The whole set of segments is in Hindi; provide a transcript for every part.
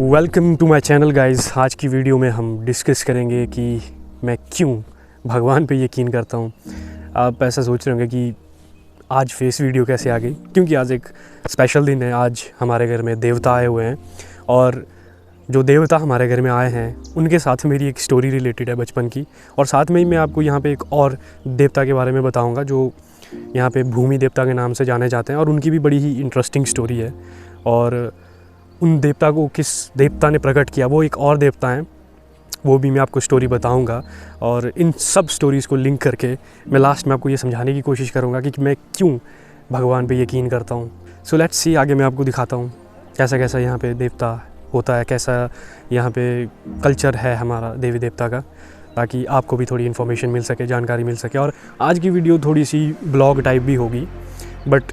Welcome to my channel guys. आज की वीडियो में हम डिस्कस करेंगे कि मैं क्यों भगवान पे यकीन करता हूँ। आप ऐसा सोच रहे होंगे कि आज फेस वीडियो कैसे आ गई, क्योंकि आज एक स्पेशल दिन है। आज हमारे घर में देवता आए हुए हैं और जो देवता हमारे घर में आए हैं उनके साथ मेरी एक स्टोरी रिलेटेड है बचपन की। और साथ में ही मैं आपको यहाँ पे एक और देवता के बारे में बताऊँगा जो यहाँ पे भूमि देवता के नाम से जाने जाते हैं और उनकी भी बड़ी ही इंटरेस्टिंग स्टोरी है। और उन देवता को किस देवता ने प्रकट किया वो एक और देवता हैं, वो भी मैं आपको स्टोरी बताऊंगा। और इन सब स्टोरीज़ को लिंक करके मैं लास्ट में आपको ये समझाने की कोशिश करूंगा कि मैं क्यों भगवान पे यकीन करता हूँ। सो लेट्स सी, आगे मैं आपको दिखाता हूँ कैसा कैसा यहाँ पे देवता होता है, कैसा यहाँ पे कल्चर है हमारा देवी देवता का, ताकि आपको भी थोड़ी इन्फॉर्मेशन मिल सके, जानकारी मिल सके। और आज की वीडियो थोड़ी सी ब्लॉग टाइप भी होगी, बट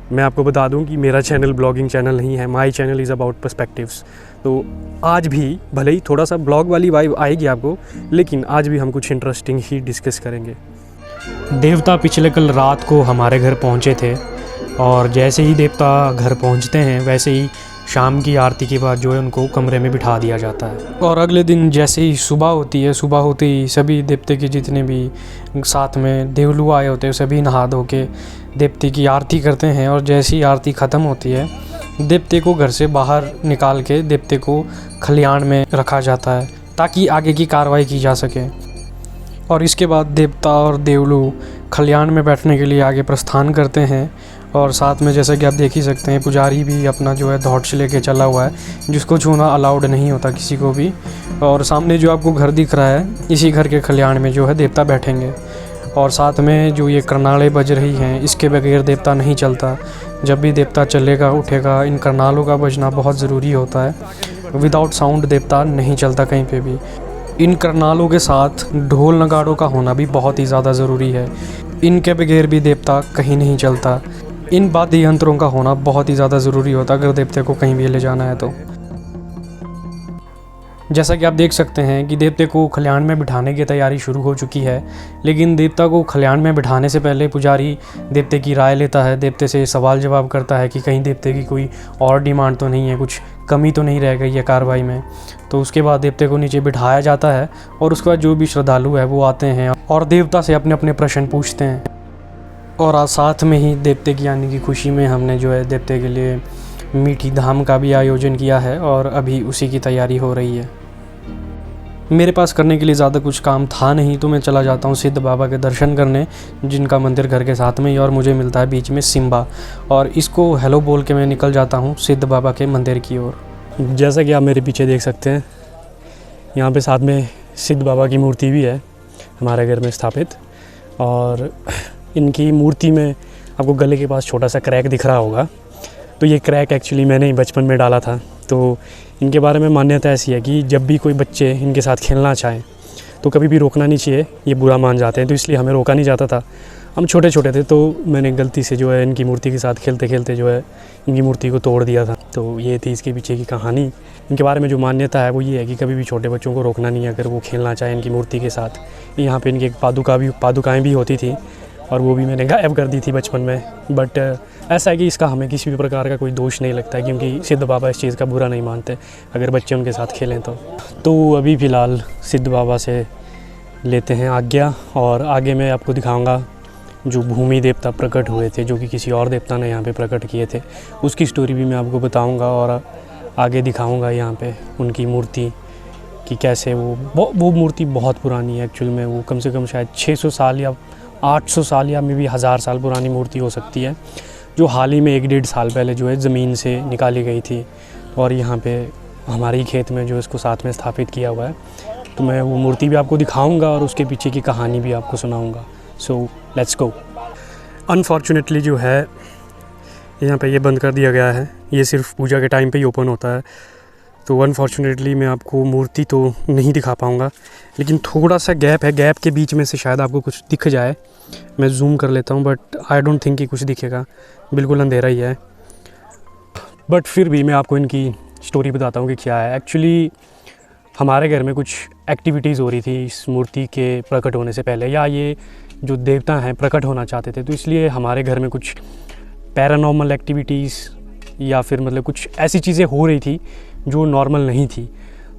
मैं आपको बता दूं कि मेरा चैनल ब्लॉगिंग चैनल नहीं है। My channel is about perspectives. तो आज भी भले ही थोड़ा सा ब्लॉग वाली वाइब आएगी आपको, लेकिन आज भी हम कुछ इंटरेस्टिंग ही डिस्कस करेंगे। देवता पिछले कल रात को हमारे घर पहुंचे थे और जैसे ही देवता घर पहुंचते हैं वैसे ही शाम की आरती के बाद जो है उनको कमरे में बिठा दिया जाता है। और अगले दिन जैसे ही सुबह होती है, सुबह होते ही सभी देवते के जितने भी साथ में देवलू आए होते हैं सभी नहा धो के देवते की आरती करते हैं। और जैसी आरती ख़त्म होती है देवते को घर से बाहर निकाल के देवते को खलिहान में रखा जाता है ताकि आगे की कार्रवाई की जा सके। और इसके बाद देवता और देवलू खलिहान में बैठने के लिए आगे प्रस्थान करते हैं। और साथ में जैसे कि आप देख ही सकते हैं पुजारी भी अपना जो है धौर्च लेके चला हुआ है, जिसको छूना अलाउड नहीं होता किसी को भी। और सामने जो आपको घर दिख रहा है इसी घर के खलिहान में जो है देवता बैठेंगे। और साथ में जो ये करनाले बज रही हैं इसके बगैर देवता नहीं चलता। जब भी देवता चलेगा उठेगा इन करनालों का बजना बहुत ज़रूरी होता है। विदाउट साउंड देवता नहीं चलता कहीं पे भी। इन करनालों के साथ ढोल नगाड़ों का होना भी बहुत ही ज़्यादा ज़रूरी है। इनके बगैर भी देवता कहीं नहीं चलता। इन वाद्य यंत्रों का होना बहुत ही ज़्यादा ज़रूरी होता अगर देवते को कहीं भी ले जाना है तो। जैसा कि आप देख सकते हैं कि देवते को खलिहान में बिठाने की तैयारी शुरू हो चुकी है, लेकिन देवता को खलिहान में बिठाने से पहले पुजारी देवते की राय लेता है, देवते से सवाल जवाब करता है कि कहीं देवते की कोई और डिमांड तो नहीं है, कुछ कमी तो नहीं रह गई है कार्रवाई में। तो उसके बाद देवते को नीचे बिठाया जाता है और उसके बाद जो भी श्रद्धालु है वो आते हैं और देवता से अपने अपने प्रश्न पूछते हैं। और आज साथ में ही देवते की आने की खुशी में हमने जो है देवते के लिए मीठी धाम का भी आयोजन किया है और अभी उसी की तैयारी हो रही है। मेरे पास करने के लिए ज़्यादा कुछ काम था नहीं तो मैं चला जाता हूँ सिद्ध बाबा के दर्शन करने, जिनका मंदिर घर के साथ में ही। और मुझे मिलता है बीच में सिम्बा, और इसको हेलो बोल के मैं निकल जाता हूँ सिद्ध बाबा के मंदिर की ओर। जैसा कि आप मेरे पीछे देख सकते हैं यहाँ पे साथ में सिद्ध बाबा की मूर्ति भी है हमारे घर में स्थापित। और इनकी मूर्ति में आपको गले के पास छोटा सा क्रैक दिख रहा होगा, तो ये क्रैक एक्चुअली मैंने ही बचपन में डाला था। तो इनके बारे में मान्यता ऐसी है कि जब भी कोई बच्चे इनके साथ खेलना चाहें तो कभी भी रोकना नहीं चाहिए, ये बुरा मान जाते हैं। तो इसलिए हमें रोका नहीं जाता था। हम छोटे छोटे थे तो मैंने गलती से जो है इनकी मूर्ति के साथ खेलते खेलते जो है इनकी मूर्ति को तोड़ दिया था। तो ये थी इसके पीछे की कहानी। इनके बारे में जो मान्यता है वो ये है कि कभी भी छोटे बच्चों को रोकना नहीं है अगर वो खेलना चाहें इनकी मूर्ति के साथ। यहाँ पे इनकी एक पादुकाएँ भी होती थी और वो भी मैंने गायब कर दी थी बचपन में। बट ऐसा है कि इसका हमें किसी भी प्रकार का कोई दोष नहीं लगता है, क्योंकि सिद्ध बाबा इस चीज़ का बुरा नहीं मानते अगर बच्चे उनके साथ खेलें तो अभी फ़िलहाल सिद्ध बाबा से लेते हैं आज्ञा। और आगे मैं आपको दिखाऊंगा जो भूमि देवता प्रकट हुए थे, जो कि किसी और देवता ने यहाँ पे प्रकट किए थे, उसकी स्टोरी भी मैं आपको बताऊँगा। और आगे दिखाऊँगा यहाँ पर उनकी मूर्ति कि कैसे वो मूर्ति बहुत पुरानी है एक्चुअल में। वो कम से कम शायद 600 साल या 800 साल या मे भी 1000 साल पुरानी मूर्ति हो सकती है, जो हाल ही में 1-1.5 साल पहले जो है ज़मीन से निकाली गई थी। और यहाँ पे हमारे ही खेत में जो इसको साथ में स्थापित किया हुआ है। तो मैं वो मूर्ति भी आपको दिखाऊंगा और उसके पीछे की कहानी भी आपको सुनाऊंगा। So let's go. अनफॉर्चुनेटली जो है यहाँ पे ये बंद कर दिया गया है, ये सिर्फ पूजा के टाइम पे ही ओपन होता है। तो अनफॉर्चुनेटली मैं आपको मूर्ति तो नहीं दिखा पाऊँगा, लेकिन थोड़ा सा गैप है, गैप के बीच में से शायद आपको कुछ दिख जाए। मैं जूम कर लेता हूँ बट आई डोंट थिंक कि कुछ दिखेगा, बिल्कुल अंधेरा ही है। बट फिर भी मैं आपको इनकी स्टोरी बताता हूँ कि क्या है। एक्चुअली हमारे घर में कुछ एक्टिविटीज़ हो रही थी इस मूर्ति के प्रकट होने से पहले, या ये जो देवता हैं प्रकट होना चाहते थे। तो इसलिए हमारे घर में कुछ पैरानॉर्मल एक्टिविटीज़ या फिर मतलब कुछ ऐसी चीज़ें हो रही थी जो नॉर्मल नहीं थी।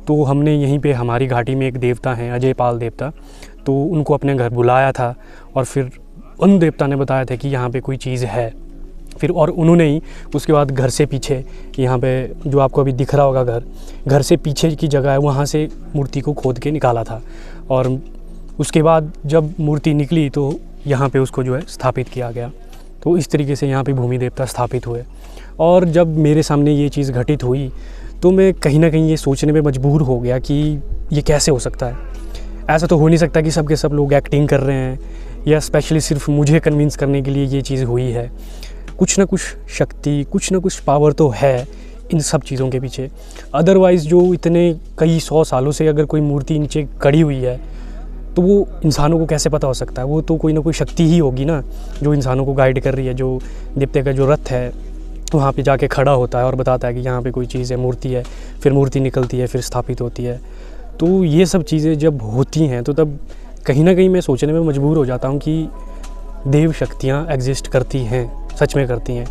तो हमने यहीं पे हमारी घाटी में एक देवता हैं, अजय पाल देवता, तो उनको अपने घर बुलाया था और फिर उन देवता ने बताया था कि यहाँ पे कोई चीज़ है। फिर और उन्होंने ही उसके बाद घर से पीछे, यहाँ पे जो आपको अभी दिख रहा होगा घर से पीछे की जगह है, वहाँ से मूर्ति को खोद के निकाला था। और उसके बाद जब मूर्ति निकली तो यहाँ पे उसको जो है स्थापित किया गया। तो इस तरीके से यहाँ पे भूमि देवता स्थापित हुए। और जब मेरे सामने ये चीज़ घटित हुई तो मैं कहीं ना कहीं ये सोचने में मजबूर हो गया कि ये कैसे हो सकता है। ऐसा तो हो नहीं सकता कि सब के सब लोग एक्टिंग कर रहे हैं या स्पेशली सिर्फ मुझे कन्विंस करने के लिए ये चीज़ हुई है। कुछ ना कुछ शक्ति, कुछ ना कुछ पावर तो है इन सब चीज़ों के पीछे। अदरवाइज़ जो इतने कई 100 सालों से अगर कोई मूर्ति नीचे खड़ी हुई है तो वो इंसानों को कैसे पता हो सकता है? वो तो कोई ना कोई शक्ति ही होगी ना जो इंसानों को गाइड कर रही है। जो देवता का जो रथ है वहाँ पे जाके खड़ा होता है और बताता है कि यहाँ पे कोई चीज़ है, मूर्ति है, फिर मूर्ति निकलती है, फिर स्थापित होती है। तो ये सब चीज़ें जब होती हैं तो तब कहीं ना कहीं मैं सोचने में मजबूर हो जाता हूँ कि देव शक्तियाँ एग्जिस्ट करती हैं, सच में करती हैं।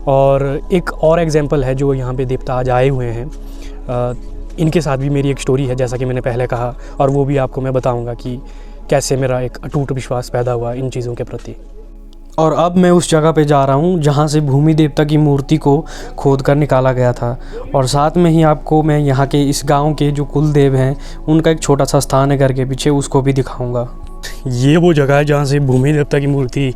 और एक और एग्जांपल है जो यहाँ पे देवता आज आए हुए हैं, इनके साथ भी मेरी एक स्टोरी है, जैसा कि मैंने पहले कहा, और वो भी आपको मैं बताऊँगा कि कैसे मेरा एक अटूट विश्वास पैदा हुआ इन चीज़ों के प्रति। और अब मैं उस जगह पे जा रहा हूँ जहाँ से भूमि देवता की मूर्ति को खोद कर निकाला गया था। और साथ में ही आपको मैं यहाँ के इस गांव के जो कुल देव हैं उनका एक छोटा सा स्थान है घर के पीछे, उसको भी दिखाऊंगा। ये वो जगह है जहाँ से भूमि देवता की मूर्ति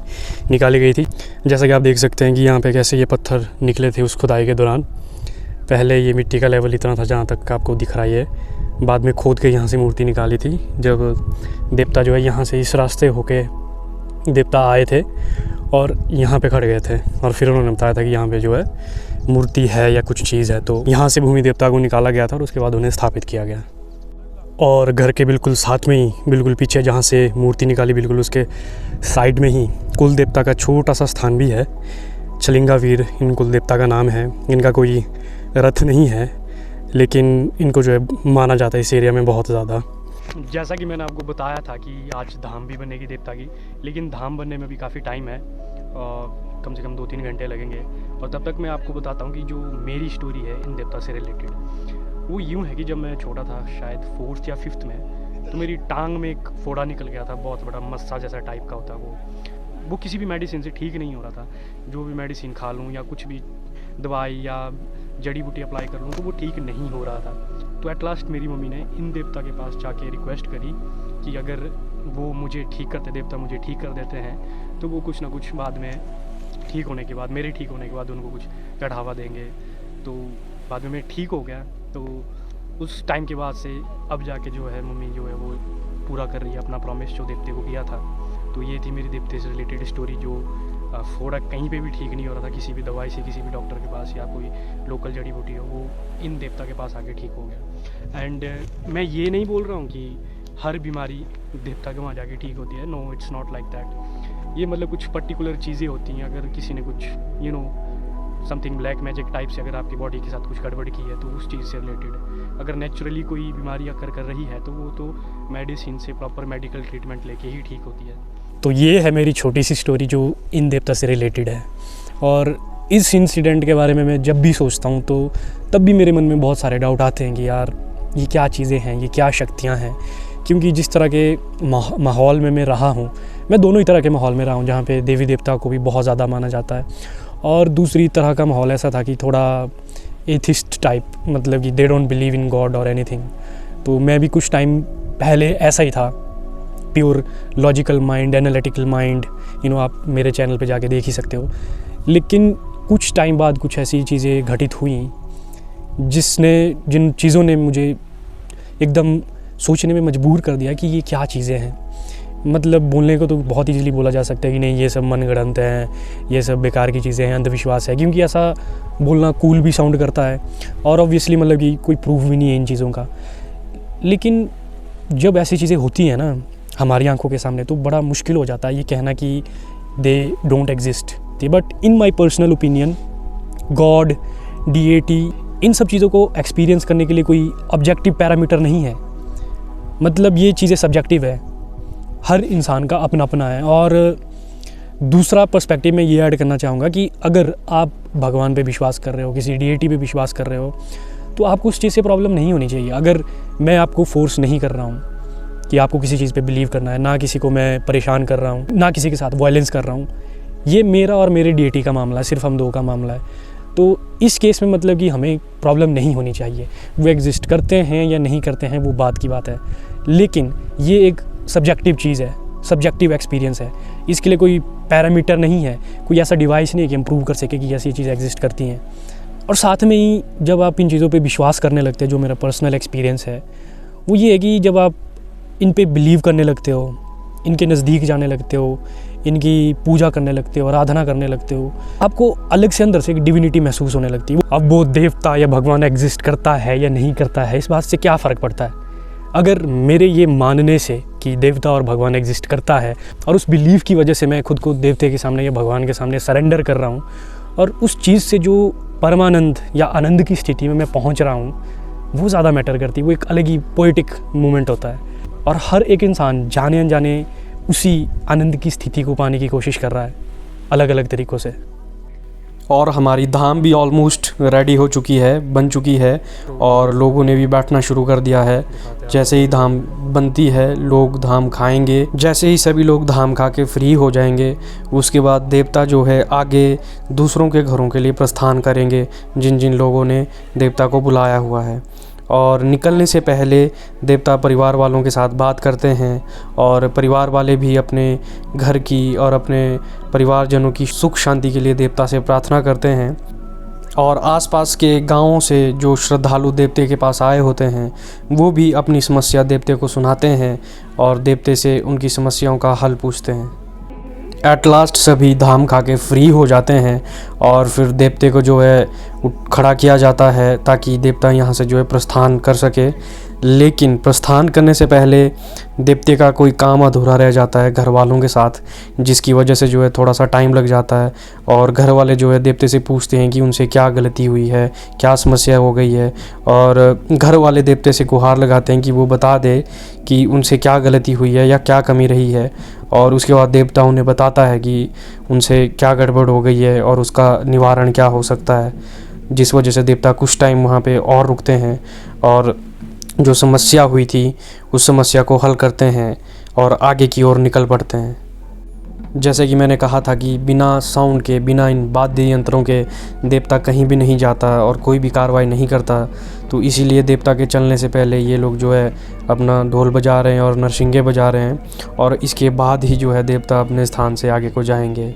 निकाली गई थी। जैसा कि आप देख सकते हैं कि यहाँ पे कैसे ये पत्थर निकले थे उस खुदाई के दौरान। पहले ये मिट्टी का लेवल इतना था जहाँ तक आपको दिख रहा है, बाद में खोद के यहाँ से मूर्ति निकाली थी। जब देवता जो है यहाँ से इस रास्ते होके देवता आए थे और यहाँ पे खड़े गए थे और फिर उन्होंने बताया था कि यहाँ पे जो है मूर्ति है या कुछ चीज़ है। तो यहाँ से भूमि देवता को निकाला गया था और उसके बाद उन्हें स्थापित किया गया। और घर के बिल्कुल साथ में ही, बिल्कुल पीछे जहाँ से मूर्ति निकाली, बिल्कुल उसके साइड में ही कुल देवता का छोटा सा स्थान भी है। छलिंगा वीर इन कुल देवता का नाम है। इनका कोई रथ नहीं है लेकिन इनको जो है माना जाता है इस एरिया में बहुत ज़्यादा। जैसा कि मैंने आपको बताया था कि आज धाम भी बनेगी देवता की, लेकिन धाम बनने में भी काफ़ी टाइम है, कम से कम 2-3 घंटे लगेंगे। और तब तक मैं आपको बताता हूँ कि जो मेरी स्टोरी है इन देवता से रिलेटेड वो यूँ है कि जब मैं छोटा था, शायद 4th या 5th में, तो मेरी टांग में एक फोड़ा निकल गया था, बहुत बड़ा मस्सा जैसा टाइप का होता है वो किसी भी मेडिसिन से ठीक नहीं हो रहा था। जो भी मेडिसिन खा लूँ या कुछ भी दवाई या जड़ी बूटी अप्लाई कर लूँ तो वो ठीक नहीं हो रहा था। तो एट लास्ट मेरी मम्मी ने इन देवता के पास जाके रिक्वेस्ट करी कि अगर वो मुझे ठीक करते, देवता मुझे ठीक कर देते हैं तो वो कुछ ना कुछ बाद में ठीक होने के बाद, मेरे ठीक होने के बाद उनको कुछ चढ़ावा देंगे। तो बाद में मैं ठीक हो गया। तो उस टाइम के बाद से अब जाके जो है मम्मी जो है वो पूरा कर रही है अपना प्रॉमिस जो देवते को किया था। तो ये थी मेरी देवते से रिलेटेड स्टोरी। जो फोड़ा कहीं पे भी ठीक नहीं हो रहा था किसी भी दवाई से, किसी भी डॉक्टर के पास या कोई लोकल जड़ी बूटी हो, वो इन देवता के पास आके ठीक हो गया। एंड मैं ये नहीं बोल रहा हूँ कि हर बीमारी देवता के वहाँ जाके ठीक होती है। No, it's not like that. ये मतलब कुछ पर्टिकुलर चीज़ें होती हैं। अगर किसी ने कुछ समथिंग ब्लैक मैजिक टाइप से अगर आपकी बॉडी के साथ कुछ गड़बड़ की है तो उस चीज़ से रिलेटेड। अगर नेचुरली कोई बीमारी अगर कर रही है तो वो तो मेडिसिन से, प्रॉपर मेडिकल ट्रीटमेंट लेके ही ठीक होती है। तो ये है मेरी छोटी सी स्टोरी जो इन देवता से रिलेटेड है। और इस इंसिडेंट के बारे में मैं जब भी सोचता हूँ तो तब भी मेरे मन में बहुत सारे डाउट आते हैं कि यार ये क्या चीज़ें हैं, ये क्या शक्तियाँ हैं। क्योंकि जिस तरह के माहौल में मैं रहा हूँ, मैं दोनों ही तरह के माहौल में रहा हूँ जहाँ पे देवी देवता को भी बहुत ज़्यादा माना जाता है, और दूसरी तरह का माहौल ऐसा था कि थोड़ा एथिस्ट टाइप, मतलब कि they don't believe in God और एनीथिंग। तो मैं भी कुछ टाइम पहले ऐसा ही था, pure logical mind, analytical mind, आप मेरे चैनल पे जाके देख ही सकते हो। लेकिन कुछ टाइम बाद कुछ ऐसी चीज़ें घटित हुई जिन चीज़ों ने मुझे एकदम सोचने में मजबूर कर दिया कि ये क्या चीज़ें हैं। मतलब बोलने को तो बहुत ईजीली बोला जा सकता है कि नहीं ये सब मनगढ़ंत हैं, ये सब बेकार की चीज़ें हैं, अंधविश्वास है, क्योंकि ऐसा बोलना कूल भी साउंड करता है और ऑब्वियसली मतलब कि कोई प्रूफ भी नहीं है इन चीज़ों का। लेकिन जब ऐसी चीज़ें होती हैं ना हमारी आंखों के सामने तो बड़ा मुश्किल हो जाता है ये कहना कि they don't exist. But in my personal opinion god, DAT, इन सब चीज़ों को एक्सपीरियंस करने के लिए कोई ऑब्जेक्टिव पैरामीटर नहीं है। मतलब ये चीज़ें सब्जेक्टिव है, हर इंसान का अपना अपना है। और दूसरा पर्सपेक्टिव में ये ऐड करना चाहूँगा कि अगर आप भगवान पे विश्वास कर रहे हो, किसी डीएटी पे विश्वास कर रहे हो, तो आपको उस चीज़ से प्रॉब्लम नहीं होनी चाहिए। अगर मैं आपको फोर्स नहीं कर रहा हूँ कि आपको किसी चीज़ पे बिलीव करना है, ना किसी को मैं परेशान कर रहा हूँ, ना किसी के साथ वायलेंस कर रहा हूँ, ये मेरा और मेरे डीएटी का मामला है, सिर्फ हम दो का मामला है। तो इस केस में मतलब कि हमें प्रॉब्लम नहीं होनी चाहिए। वो एग्जिस्ट करते हैं या नहीं करते हैं वो बात की बात है, लेकिन ये एक सब्जेक्टिव चीज़ है, सब्जेक्टिव एक्सपीरियंस है। इसके लिए कोई पैरामीटर नहीं है, कोई ऐसा डिवाइस नहीं है कि हम प्रूव कर सके कि ऐसी चीज़ें एग्जिस्ट करती हैं। और साथ में ही जब आप इन चीज़ों पे विश्वास करने लगते हैं, जो मेरा पर्सनल एक्सपीरियंस है वो ये है कि जब आप इन पे बिलीव करने लगते हो, इनके नज़दीक जाने लगते हो, इनकी पूजा करने लगते हो, आराधना करने लगते हो, आपको अलग से अंदर से एक डिविनिटी महसूस होने लगती है। अब वो देवता या भगवान एग्जिस्ट करता है या नहीं करता है, इस बात से क्या फ़र्क पड़ता है। अगर मेरे ये मानने से कि देवता और भगवान एग्जिस्ट करता है और उस बिलीफ की वजह से मैं खुद को देवते के सामने या भगवान के सामने सरेंडर कर रहा हूँ और उस चीज़ से जो परमानंद या आनंद की स्थिति में मैं पहुँच रहा हूँ वो ज़्यादा मैटर करती है। वो एक अलग ही पोएटिक मोमेंट होता है और हर एक इंसान जाने अनजाने उसी आनंद की स्थिति को पाने की कोशिश कर रहा है अलग अलग तरीक़ों से। और हमारी धाम भी ऑलमोस्ट रेडी हो चुकी है, बन चुकी है और लोगों ने भी बैठना शुरू कर दिया है। जैसे ही धाम बनती है लोग धाम खाएंगे, जैसे ही सभी लोग धाम खा के फ्री हो जाएंगे उसके बाद देवता जो है आगे दूसरों के घरों के लिए प्रस्थान करेंगे, जिन जिन लोगों ने देवता को बुलाया हुआ है। और निकलने से पहले देवता परिवार वालों के साथ बात करते हैं और परिवार वाले भी अपने घर की और अपने परिवारजनों की सुख शांति के लिए देवता से प्रार्थना करते हैं। और आसपास के गांवों से जो श्रद्धालु देवते के पास आए होते हैं वो भी अपनी समस्या देवते को सुनाते हैं और देवते से उनकी समस्याओं का हल पूछते हैं। एट लास्ट सभी धाम खा के फ्री हो जाते हैं और फिर देवते को जो है खड़ा किया जाता है ताकि देवता यहाँ से जो है प्रस्थान कर सके। लेकिन प्रस्थान करने से पहले देवते का कोई काम अधूरा रह जाता है घर वालों के साथ, जिसकी वजह से जो है थोड़ा सा टाइम लग जाता है और घर वाले जो है देवते से पूछते हैं कि उनसे क्या गलती हुई है, क्या समस्या हो गई है। और घर वाले देवते से गुहार लगाते हैं कि वो बता दे कि उनसे क्या गलती हुई है या क्या कमी रही है। और उसके बाद देवता उन्हें बताता है कि उनसे क्या गड़बड़ हो गई है और उसका निवारण क्या हो सकता है, जिस वजह से देवता कुछ टाइम वहाँ पे और रुकते हैं और जो समस्या हुई थी उस समस्या को हल करते हैं और आगे की ओर निकल पड़ते हैं। जैसे कि मैंने कहा था कि बिना साउंड के, बिना इन वाद्य यंत्रों के देवता कहीं भी नहीं जाता और कोई भी कार्रवाई नहीं करता। तो इसीलिए देवता के चलने से पहले ये लोग जो है अपना ढोल बजा रहे हैं और नरसिंगे बजा रहे हैं और इसके बाद ही जो है देवता अपने स्थान से आगे को जाएंगे।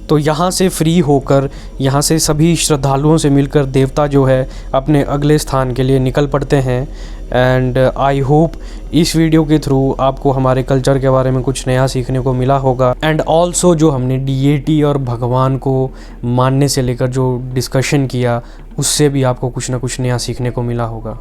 तो यहाँ से फ्री होकर, यहाँ से सभी श्रद्धालुओं से मिलकर देवता जो है अपने अगले स्थान के लिए निकल पड़ते हैं। एंड आई होप इस वीडियो के थ्रू आपको हमारे कल्चर के बारे में कुछ नया सीखने को मिला होगा। एंड ऑल्सो जो हमने डीएटी और भगवान को मानने से लेकर जो डिस्कशन किया उससे भी आपको कुछ ना कुछ नया सीखने को मिला होगा।